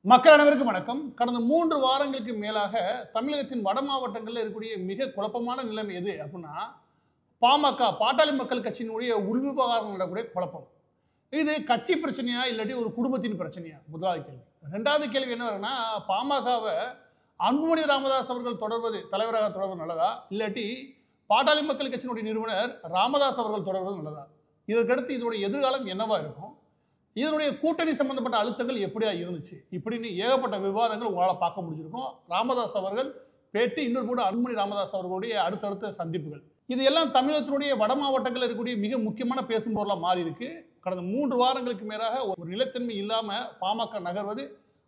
மக்கள் அனைவருக்கும் வணக்கம். கடந்த 3 வாரங்களுக்கு மேலாக தமிழகத்தின் வட மாவட்டங்களில் இருக்கக்கூடிய மிக குழப்பமான நிலைமை எது அப்படின்னா, பாமக பாட்டாளி மக்கள் கட்சியினுடைய உள்விவகாரம் நடக்கூடிய குழப்பம். இது கட்சி பிரச்சனையா இல்லாட்டி ஒரு குடும்பத்தின் பிரச்சனையா? முதலாவது கேள்வி. 2வது கேள்வி என்ன வரும்னா, பாமகவை அன்புமணி ராமதாஸ் அவர்கள் தலைவராக தொடர்வது நல்லதா, இல்லாட்டி பாட்டாளி மக்கள் கட்சியினுடைய நிறுவனர் ராமதாஸ் அவர்கள் தொடர்வது நல்லதா? இதற்கடுத்து இதனுடைய எதிர்காலம் என்னவா இருக்கும்? இதனுடைய கூட்டணி சம்பந்தப்பட்ட அழுத்தங்கள் எப்படியா இருந்துச்சு இப்படின்னு ஏகப்பட்ட விவாதங்கள் உங்களால் பார்க்க முடிஞ்சிருக்கும். ராமதாஸ் அவர்கள் பேட்டி, இன்னொரு கூட அன்புமணி ராமதாஸ் அவர்களுடைய அடுத்தடுத்த சந்திப்புகள், இது எல்லாம் தமிழகத்தினுடைய வட மாவட்டங்களில் இருக்கக்கூடிய மிக முக்கியமான பேசும் பொருளாக மாறி இருக்கு. கடந்த 3 வாரங்களுக்கு மேலாக ஒரு நிலைத்தன்மை இல்லாமல் பாமக நகர்வது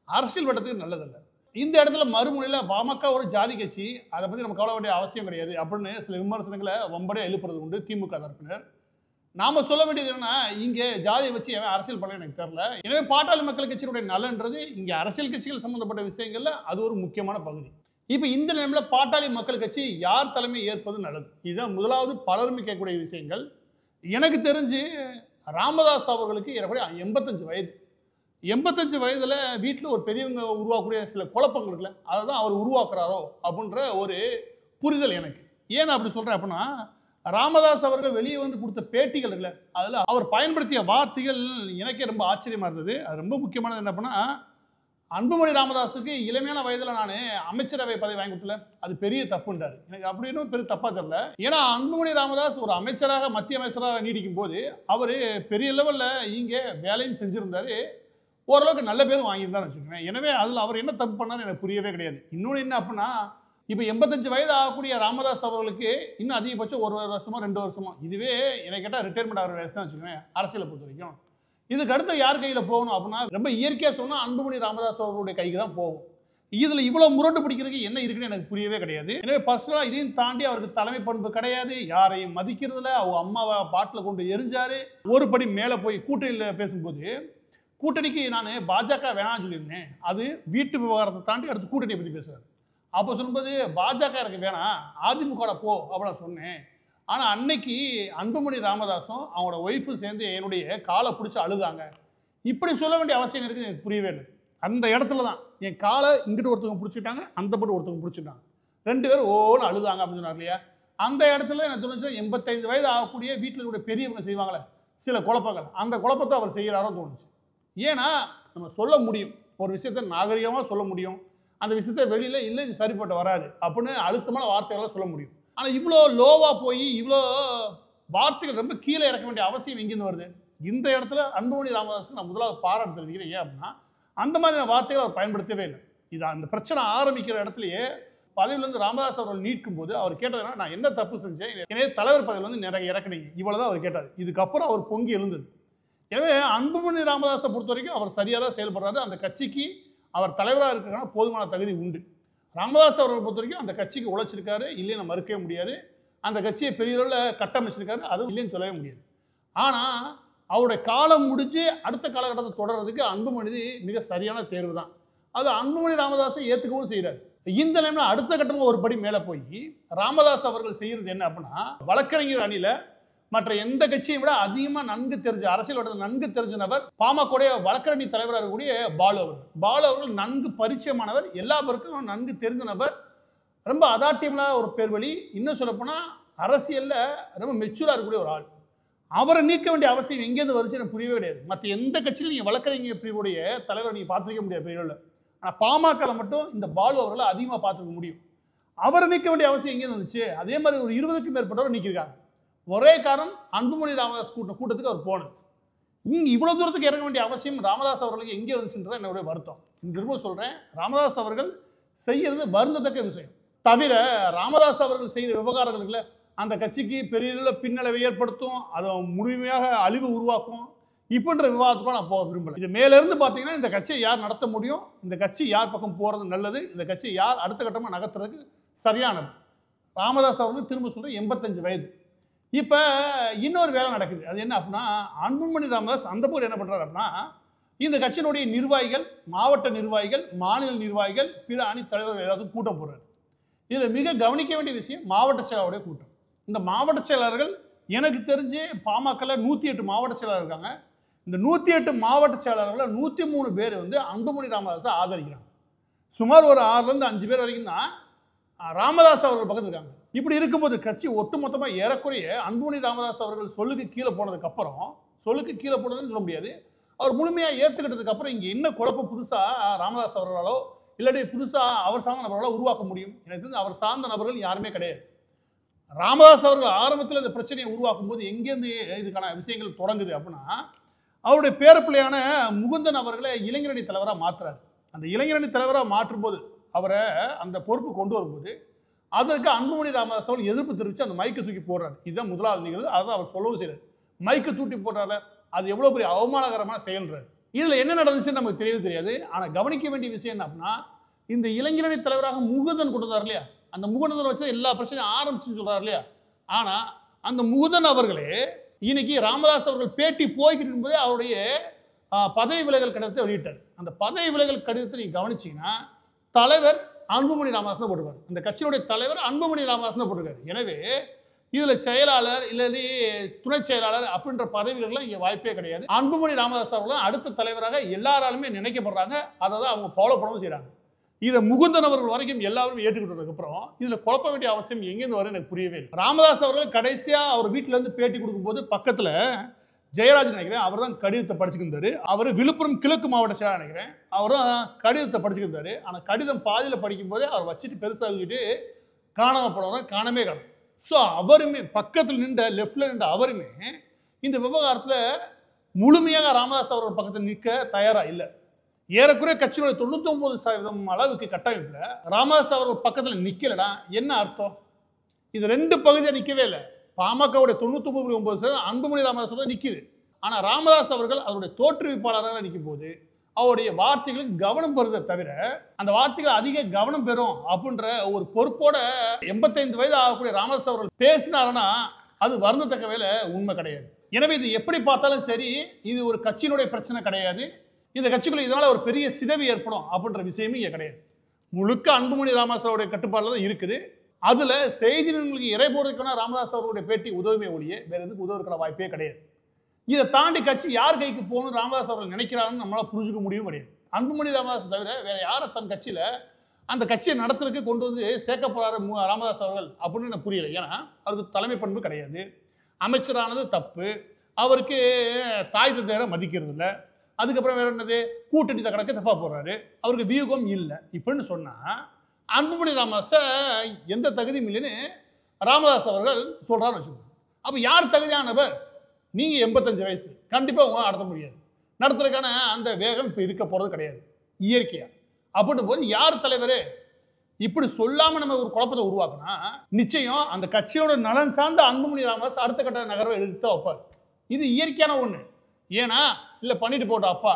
அரசியல் வட்டத்துக்கு நல்லதல்ல. இந்த இடத்துல மறுமுனையில் பாமக ஒரு ஜாதி கட்சி, அதை பற்றி நம்ம கவலை வேண்டிய அவசியம் கிடையாது அப்படின்னு சில விமர்சனங்களை வம்படியாக எழுப்புறது உண்டு திமுக தரப்பினர். நாம சொல்ல வேண்டியது என்னன்னா, இங்க ஜாதியை வச்சு எவன் அரசியல் பண்ண எனக்கு தெரியல. எனவே பாட்டாளி மக்கள் கட்சியினுடைய நலன்றது இங்க அரசியல் கட்சிகள் சம்பந்தப்பட்ட விஷயங்கள்ல அது ஒரு முக்கியமான பகுதி. இப்ப இந்த நிலைமையில பாட்டாளி மக்கள் கட்சி யார் தலைமை ஏற்பது நல்லது? இதுதான் முதலாவது பலருமே கேட்கக்கூடிய விஷயங்கள். எனக்கு தெரிஞ்சு ராமதாஸ் அவர்களுக்கு ஏறக்குறைய 85 வயது. 85 வயதுல வீட்டில் ஒரு பெரியவங்க உருவாக்கக்கூடிய சில குழப்பங்கள் இருக்குல்ல, அதை தான் அவர் உருவாக்குறாரோ அப்படின்ற ஒரு புரிதல் எனக்கு. ஏன் அப்படி சொல்றேன் அப்படின்னா, ராமதாஸ் அவர்கள் வெளியே வந்து கொடுத்த பேட்டிகள் இருக்குல்ல, அதில் அவர் பயன்படுத்திய வார்த்தைகள் எனக்கே ரொம்ப ஆச்சரியமா இருந்தது. அது ரொம்ப முக்கியமானது என்ன அப்படின்னா, அன்புமணி ராமதாஸுக்கு இளமையான வயதில் நான் அமைச்சரவை பதவி வாங்கி கொடுக்கல, அது பெரிய தப்புன்றார். எனக்கு அப்படின்னு பெரிய தப்பாக தெரியல. ஏன்னா அன்புமணி ராமதாஸ் ஒரு அமைச்சராக, மத்திய அமைச்சராக நீடிக்கும் போது அவர் பெரிய லெவலில் இங்கே வேலையும் செஞ்சுருந்தாரு, ஓரளவுக்கு நல்ல பேரும் வாங்கியிருந்தான்னு வச்சுக்கோங்க. எனவே அதில் அவர் என்ன தப்பு பண்ணார் எனக்கு புரியவே கிடையாது. இன்னொன்று என்ன அப்படின்னா, இப்போ 85 வயது ஆகக்கூடிய ராமதாஸ் அவர்களுக்கு இன்னும் அதிகபட்சம் 1 வருஷமோ 2 வருஷமோ, இதுவே எனக்கு கேட்டால் ரிட்டையர்மெண்ட் ஆகிற வயசு தான் வச்சுக்கோங்க அரசியலை பொறுத்த வரைக்கும். இதுக்கு அடுத்து யார் கையில் போகணும் அப்படின்னா, ரொம்ப இயற்கையாக சொன்னால் அன்புமணி ராமதாஸ் அவர்களுடைய கைக்கு தான் போகும். இதில் இவ்வளோ முரண்டு பிடிக்கிறதுக்கு என்ன இருக்குன்னு எனக்கு புரியவே கிடையாது. எனவே பர்சனலாக இதையும் தாண்டி அவருக்கு தலைமை பண்பு கிடையாது, யாரையும் மதிக்கிறதுல. அவங்க அம்மாவை பாட்டில் கொண்டு எரிஞ்சாரு. ஒரு படி மேலே போய் கூட்டணியில் பேசும்போது, கூட்டணிக்கு நான் பாஜக வேணாம்னு சொல்லியிருந்தேன், அது வீட்டு விவகாரத்தை தாண்டி அடுத்து கூட்டணியை பற்றி பேசுகிறார். அப்போ சொல்லும்போது பாஜக எனக்கு வேணாம், அதிமுக போ அப்படின்னு சொன்னேன். ஆனால் அன்னைக்கு அன்புமணி ராமதாஸும் அவங்களோட ஒய்ஃபும் சேர்ந்து என்னுடைய காலை பிடிச்சி அழுதாங்க. இப்படி சொல்ல வேண்டிய அவசியம் இருக்குது எனக்கு புரியவே இல்லை. அந்த இடத்துல தான் என் காலை இங்கிட்டு ஒருத்தவங்க பிடிச்சிட்டாங்க, அந்த பட்டு ஒருத்தவங்க பிடிச்சிட்டாங்க, 2 பேரும் ஓன்னு அழுதாங்க அப்படின்னு சொன்னார் இல்லையா. அந்த இடத்துல எனக்கு தோணுச்சு, 85 வயது ஆகக்கூடிய வீட்டில் கூட பெரியவங்க செய்வாங்களே சில குழப்பங்கள், அந்த குழப்பத்தை அவர் செய்கிறாரோ தோணுச்சு. ஏன்னா நம்ம சொல்ல முடியும், ஒரு விஷயத்தை நாகரிகமாக சொல்ல முடியும், அந்த விஷயத்தை வெளியில் இல்லை இது சரிப்பட்டு வராது அப்படின்னு அழுத்தமான வார்த்தைகளால் சொல்ல முடியும். ஆனால் இவ்வளோ லோவாக போய் இவ்வளோ வார்த்தைகள் ரொம்ப கீழே இறக்க வேண்டிய அவசியம் எங்கேருந்து வருது? இந்த இடத்துல அன்புமணி ராமதாஸுக்கு நான் முதலாவது பாராட்டு தெரிவிக்கிறேன். ஏன் அப்படின்னா, அந்த மாதிரியான வார்த்தைகளை அவர் பயன்படுத்தவே இல்லை. இது அந்த பிரச்சனை ஆரம்பிக்கிற இடத்துலையே பதவியிலேருந்து ராமதாஸ் அவர்கள் நீக்கும் போது அவர் கேட்டதுன்னா, நான் என்ன தப்பு செஞ்சேன், எனவே தலைவர் பதவியிலேருந்து நிறைய இறக்குனீங்க, இவ்வளோதான் அவர் கேட்டார். இதுக்கப்புறம் அவர் பொங்கி எழுந்தது. எனவே அன்புமணி ராமதாஸை பொறுத்த வரைக்கும் அவர் சரியாக தான் செயல்படுறாரு. அந்த கட்சிக்கு அவர் தலைவராக இருக்கிறதுனால போதுமான தகுதி உண்டு. ராமதாஸ் அவர்களை பொறுத்த வரைக்கும் அந்த கட்சிக்கு உழைச்சிருக்காரு, இல்லைன்னு மறுக்கவே முடியாது. அந்த கட்சியை பெரிய அளவில் கட்டமைச்சிருக்காரு, அதுவும் இல்லைன்னு சொல்லவே முடியாது. ஆனால் அவருடைய காலம் முடிஞ்சு அடுத்த காலகட்டத்தை தொடர்றதுக்கு அன்புமணி மிக சரியான தேர்வு தான். அது அன்புமணி ராமதாஸை ஏற்றுக்கவும் செய்கிறார். இந்த நிலைமையில் அடுத்த கட்டமாக ஒரு படி மேலே போய் ராமதாஸ் அவர்கள் செய்கிறது என்ன அப்படின்னா, வழக்கறிஞர் அணியில் மற்ற எந்த கட்சியை விட அதிகமாக நன்கு தெரிஞ்ச, அரசியல் வட்டத்தில் நன்கு தெரிஞ்ச நபர் பாமகவுடைய வழக்கறிஞர் தலைவராக இருக்கக்கூடிய பாலு அவர்கள். பாலு அவர்கள் நன்கு பரிச்சயமானவர், எல்லா பேருக்கும் நன்கு தெரிந்த நபர், ரொம்ப அதாட்டியமான ஒரு பேர்வழி. இன்னும் சொல்லப்போனால் அரசியலில் ரொம்ப மெச்சூராக இருக்கக்கூடிய ஒரு ஆள். அவரை நீக்க வேண்டிய அவசியம் எங்கேருந்து வருச்சு எனக்கு புரியவே கிடையாது. மற்ற எந்த கட்சியிலும் நீங்கள் வழக்கறிஞர் பிரிவுடைய தலைவரை நீங்கள் பார்த்துருக்க முடியாது பெரிய அளவில். ஆனால் பாமகவில் மட்டும் இந்த பாலு அவர்களை அதிகமாக பார்த்துக்க முடியும். அவரை நீக்க வேண்டிய அவசியம் எங்கேருந்து வந்துச்சு? அதே மாதிரி ஒரு 20க்கும் மேற்பட்டவரை நீக்கியிருக்காங்க. ஒரே காரணம், அன்புமணி ராமதாஸ் கூட்டத்துக்கு அவர் போனது. இங்கே இவ்வளோ தூரத்துக்கு இறங்க வேண்டிய அவசியம் ராமதாஸ் அவர்களுக்கு எங்கே வந்துச்சுன்றதான் என்னுடைய வருத்தம். திரும்ப சொல்கிறேன், ராமதாஸ் அவர்கள் செய்கிறது வருந்தத்தக்க விஷயம். தவிர ராமதாஸ் அவர்கள் செய்கிற விவகாரங்களுக்குல அந்த கட்சிக்கு பெரிய பின்னடைவை ஏற்படுத்தும், அதை முழுமையாக அழிவு உருவாக்கும், இப்படின்ற விவாதத்துக்கும் நான் போக விரும்பலை. இது மேலேருந்து பார்த்தீங்கன்னா இந்த கட்சியை யார் நடத்த முடியும், இந்த கட்சி யார் பக்கம் போகிறது நல்லது, இந்த கட்சியை யார் அடுத்த கட்டமாக நகர்த்துறதுக்கு சரியானது. ராமதாஸ் அவர்கள் திரும்ப சொல்கிறேன் 85 வயது. இப்போ இன்னொரு வேலை நடக்குது. அது என்ன அப்படின்னா, அன்புமணி ராமதாஸ் அந்த போது என்ன பண்ணுறாரு அப்படின்னா, இந்த கட்சியினுடைய நிர்வாகிகள், மாவட்ட நிர்வாகிகள், மாநில நிர்வாகிகள், பிற அணி தலைவர்கள் எல்லாத்துக்கும் கூட்டம் போடுறாரு. இதில் மிக கவனிக்க வேண்டிய விஷயம் மாவட்ட செயலாளருடைய கூட்டம். இந்த மாவட்ட செயலாளர்கள் எனக்கு தெரிஞ்சு பாமகவில் 108 மாவட்ட செயலாளர் இருக்காங்க. இந்த 108 மாவட்ட செயலாளர்கள் 103 பேர் வந்து அன்புமணி ராமதாஸை ஆதரிக்கிறாங்க. சுமார் ஒரு 6லேருந்து 5 பேர் வரைக்கும் தான் ராமதாஸ் அவர்கள் பக்கத்தில் இருக்காங்க. இப்படி இருக்கும்போது கட்சி ஒட்டுமொத்தமாக ஏறக்குறைய அன்புமணி ராமதாஸ் அவர்கள் சொல்லுக்கு கீழே போனதுக்கப்புறம், சொல்லுக்கு கீழே போனதுன்னு சொல்ல முடியாது, அவர் முழுமையாக ஏற்றுக்கிட்டதுக்கு அப்புறம் இங்கே என்ன குழப்பம் புதுசாக ராமதாஸ் அவர்களாலோ இல்லாட்டி புதுசாக அவர் சார்ந்த நபர்களால் உருவாக்க முடியும்? எனக்கு தெரிஞ்சு அவர் சார்ந்த நபர்கள் யாருமே கிடையாது. ராமதாஸ் அவர்கள் ஆரம்பத்தில் இந்த பிரச்சனையை உருவாக்கும் போது எங்கேருந்து இதுக்கான விஷயங்கள் தொடங்குது அப்படின்னா, அவருடைய பேரப்பிள்ளையான முகுந்தன் அவர்களை இளைஞரணி தலைவராக மாற்றுறாரு. அந்த இளைஞரணி தலைவராக மாற்றும்போது அவரை அந்த பொறுப்பு கொண்டு வரும்போது அதற்கு அன்புமணி ராமதாஸ் அவர்கள் எதிர்ப்பு தெரிவித்து அந்த மைக்கை தூக்கி போடுறாரு. இதுதான் முதலாவது நிகழ்வு. அதான் அவர் சொல்லவும் செய்கிறார். மைக்கை தூக்கி போடுறாரு, அது எவ்வளோ பெரிய அவமானகரமான செயல்றாரு. இதில் என்ன நடந்துச்சுன்னு நமக்கு தெரியவே தெரியாது. ஆனால் கவனிக்க வேண்டிய விஷயம் என்ன அப்படின்னா, இந்த இளைஞரணி தலைவராக முகுந்தன் கொண்டு வந்தார் இல்லையா, அந்த முகுந்தன் வச்சு எல்லா பிரச்சனையும் ஆரம்பிச்சுன்னு சொல்கிறார் இல்லையா. ஆனால் அந்த முகுந்தன் அவர்களே இன்னைக்கு ராமதாஸ் அவர்கள் பேட்டி போய்கிட்டு இருக்கும்போதே அவருடைய பதவி விலகல் கடிதத்தை வெளியிட்டார். அந்த பதவி விலகல் கடிதத்தை நீங்கள் கவனிச்சிங்கன்னா தலைவர் அன்புமணி ராமதாஸ் தான் போட்டிருக்காரு. அந்த கட்சியுடைய தலைவர் அன்புமணி ராமதாஸ் தான் போட்டிருக்காரு. எனவே இதில் செயலாளர் இல்லாட்டி துணை செயலாளர் அப்படின்ற பதவிகள்லாம் இங்கே வாய்ப்பே கிடையாது. அன்புமணி ராமதாஸ் அவர்கள் அடுத்த தலைவராக எல்லாராலுமே நினைக்கப்படுறாங்க. அதை தான் அவங்க ஃபாலோ பண்ணவும் செய்கிறாங்க. இதை முகுந்தன் அவர்கள் வரைக்கும் எல்லாரும் ஏற்றுக்கிட்டதுக்கப்புறம் இதில் குழப்ப வேண்டிய அவசியம் எங்கேருந்து வரும் எனக்கு புரியவே இல்லை. ராமதாஸ் அவர்கள் கடைசியாக அவர் வீட்டிலேருந்து பேட்டி கொடுக்கும்போது பக்கத்தில் ஜெயராஜ் நினைக்கிறேன், அவர் தான் கடிதத்தை படிச்சுக்கிருந்தாரு. அவர் விழுப்புரம் கிழக்கு மாவட்ட செயலாளர் நினைக்கிறேன், அவர் தான் கடிதத்தை படிச்சுக்கிருந்தாரு. ஆனால் கடிதம் பாதியில் படிக்கும்போதே அவர் வச்சுட்டு பெருசாகிட்டு காணாமல் போனவரை காணவே காணும். ஸோ அவருமே பக்கத்தில் நின்ற லெஃப்டில் நின்ற அவருமே இந்த விவகாரத்தில் முழுமையாக ராமதாஸ் அவர்கள் பக்கத்தில் நிற்க தயாராக இல்லை. ஏறக்குறைய கட்சியோட 99% அளவுக்கு கட்டமைப்பில் ராமதாஸ் அவர்கள் பக்கத்தில் நிற்கலடா என்ன அர்த்தம்? இது 2 பகுதியாக நிற்கவே இல்லை. பாமகவுடைய 99.9% அன்புமணி ராமதாஸ் நிற்குது. ஆனால் ராமதாஸ் அவர்கள் அவருடைய தோற்றுவிப்பாளராக நிற்கும் போது அவருடைய வார்த்தைகளுக்கு கவனம் பெறுவதை தவிர அந்த வார்த்தைகள் அதிக கவனம் பெறும் அப்படின்ற ஒரு பொறுப்போட 85 வயது ஆகக்கூடிய ராமதாஸ் அவர்கள் பேசினாருன்னா அது வருந்தத்தக்க வேலை உண்மை கிடையாது. எனவே இது எப்படி பார்த்தாலும் சரி, இது ஒரு கட்சியினுடைய பிரச்சனை கிடையாது. இந்த கட்சிக்குள்ள இதனால ஒரு பெரிய சிதைவு ஏற்படும் அப்படின்ற விஷயமும் இங்கே கிடையாது. முழுக்க அன்புமணி ராமதாஸ் அவருடைய கட்டுப்பாடில் தான் இருக்குது. அதில் செய்தி நிறுவனங்களுக்கு இறை போடுறதுக்கான ராமதாஸ் அவர்களுடைய பேட்டி உதவுமே ஒழிய வேறு எதுக்கு உதவுறதுக்கான வாய்ப்பே கிடையாது. இதை தாண்டி கட்சி யார் கைக்கு போகணும் ராமதாஸ் அவர்கள் நினைக்கிறாருன்னு நம்மளால் புரிஞ்சுக்க முடியும் கிடையாது. அன்புமணி ராமதாஸ் தவிர வேற யாரை தன் கட்சியில் அந்த கட்சியை நடத்துறதுக்கு கொண்டு வந்து சேர்க்க போறாரு ராமதாஸ் அவர்கள் அப்படின்னு எனக்கு புரியலை. ஏன்னா அவருக்கு தலைமை பண்பு கிடையாது, அமைச்சரானது தப்பு, அவருக்கு தாய் தந்தையரை மதிக்கிறது இல்லை, அதுக்கப்புறம் வேற என்னது கூட்டணி கணக்கு தப்பா போடுறாரு, அவருக்கு வியூகம் இல்லை. இப்படின்னு சொன்னால் அன்புமணி ராமதாஸை எந்த தகுதியும் இல்லைன்னு ராமதாஸ் அவர்கள் சொல்கிறான்னு வச்சுக்கோங்க. அப்போ யார் தகுதியானவர்? நீங்கள் 85 வயசு, கண்டிப்பாக உங்களால் நடத்த முடியாது. நடத்துறதுக்கான அந்த வேகம் இப்போ இருக்க போகிறது கிடையாது இயற்கையாக. அப்படின்னும் போது யார் தலைவர்? இப்படி சொல்லாமல் நம்ம ஒரு குழப்பத்தை உருவாக்குனா நிச்சயம் அந்த கட்சியோட நலன் சார்ந்த அன்புமணி ராமதாஸ் அடுத்த கட்ட நகர்வை எடுத்து வைப்பார். இது இயற்கையான ஒன்று. ஏன்னா இல்லை பண்ணிட்டு போட்டோம் அப்பா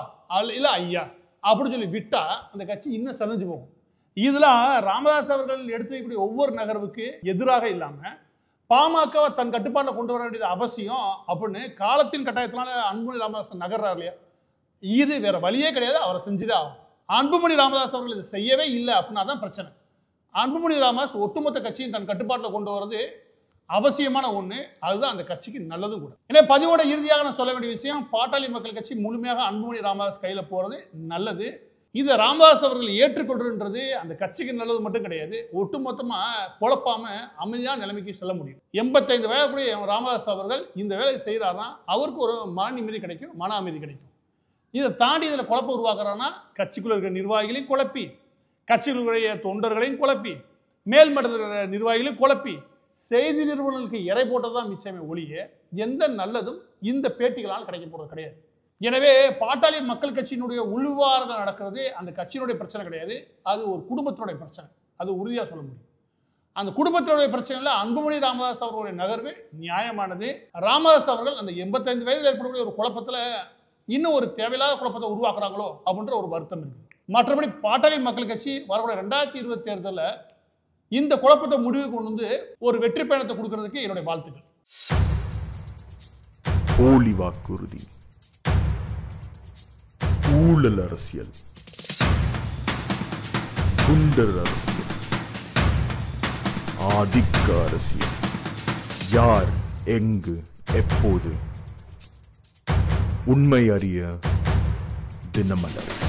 இல்லை ஐயா அப்படின்னு சொல்லி விட்டால் அந்த கட்சி இன்னும் செதஞ்சு போகும். இதெல்லாம் ராமதாஸ் அவர்கள் எடுத்து வைக்கக்கூடிய ஒவ்வொரு நகர்வுக்கு எதிராக இல்லாமல் பாமகவை தன் கட்டுப்பாட்டில் கொண்டு வர வேண்டியது அவசியம் அப்படின்னு காலத்தின் கட்டாயத்தினால அன்புமணி ராமதாஸ் நகர்றார் இல்லையா, இது வேற வழியே கிடையாது, அவரை செஞ்சுதான் ஆகும். அன்புமணி ராமதாஸ் அவர்கள் இதை செய்யவே இல்லை அப்படின்னா தான் பிரச்சனை. அன்புமணி ராமதாஸ் ஒட்டுமொத்த கட்சியும் தன் கட்டுப்பாட்டில் கொண்டு வரது அவசியமான ஒன்று. அதுதான் அந்த கட்சிக்கு நல்லதும் கூட. ஏன்னா பதிவோட இறுதியாக நான் சொல்ல வேண்டிய விஷயம், பாட்டாளி மக்கள் கட்சி முழுமையாக அன்புமணி ராமதாஸ் கையில் போகிறது நல்லது. இதை ராமதாஸ் அவர்கள் ஏற்றுக்கொள்றதுன்றது அந்த கட்சிக்கு நல்லது மட்டும் கிடையாது, ஒட்டுமொத்தமாக குழப்பாம அமைதியான நிலைமைக்கு செல்ல முடியும். 85 வயதுடைய ராமதாஸ் அவர்கள் இந்த வேலையை செய்கிறாருன்னா அவருக்கு ஒரு மன நிம்மதி கிடைக்கும், மன அமைதி கிடைக்கும். இதை தாண்டி இதில் குழப்பம் உருவாக்குறான்னா கட்சிக்குள்ள இருக்கிற நிர்வாகிகளையும் குழப்பி, கட்சிகளுடைய தொண்டர்களையும் குழப்பி, மேல்மட்ட நிர்வாகிகளையும் குழப்பி செய்தி நிறுவனங்களுக்கு இறை போட்டதான் மிச்சமே ஒழிய எந்த நல்லதும் இந்த பேட்டிகளால் கிடைக்க போகிறது கிடையாது. எனவே பாட்டாளி மக்கள் கட்சியினுடைய உள்விவகாரங்கள் நடக்கிறது அந்த கட்சியினுடைய பிரச்சனை கிடையாது, அது ஒரு குடும்பத்தினுடைய பிரச்சனை. அது உறுதியாக சொல்ல முடியும். அந்த குடும்பத்தினுடைய பிரச்சனையில் அன்புமணி ராமதாஸ் அவர்களுடைய நகர்வு நியாயமானது. ராமதாஸ் அவர்கள் அந்த 85 வயதில் ஏற்படக்கூடிய ஒரு குழப்பத்தில் இன்னும் ஒரு தேவையில்லாத குழப்பத்தை உருவாக்குறாங்களோ அப்படின்ற ஒரு வருத்தம் இருக்கு. மற்றபடி பாட்டாளி மக்கள் கட்சி வரக்கூடிய 2020 தேர்தலில் இந்த குழப்பத்தை முடிவு கொண்டு வந்து ஒரு வெற்றி பயணத்தை கொடுக்கறதுக்கு என்னுடைய வாழ்த்துக்கள். போலி வாக்குறுதி, ஊழல் அரசியல், குண்டர் அரசியல், ஆதிக்க அரசியல், யார் எங்கு எப்போது உண்மை அறிய தினமலர்.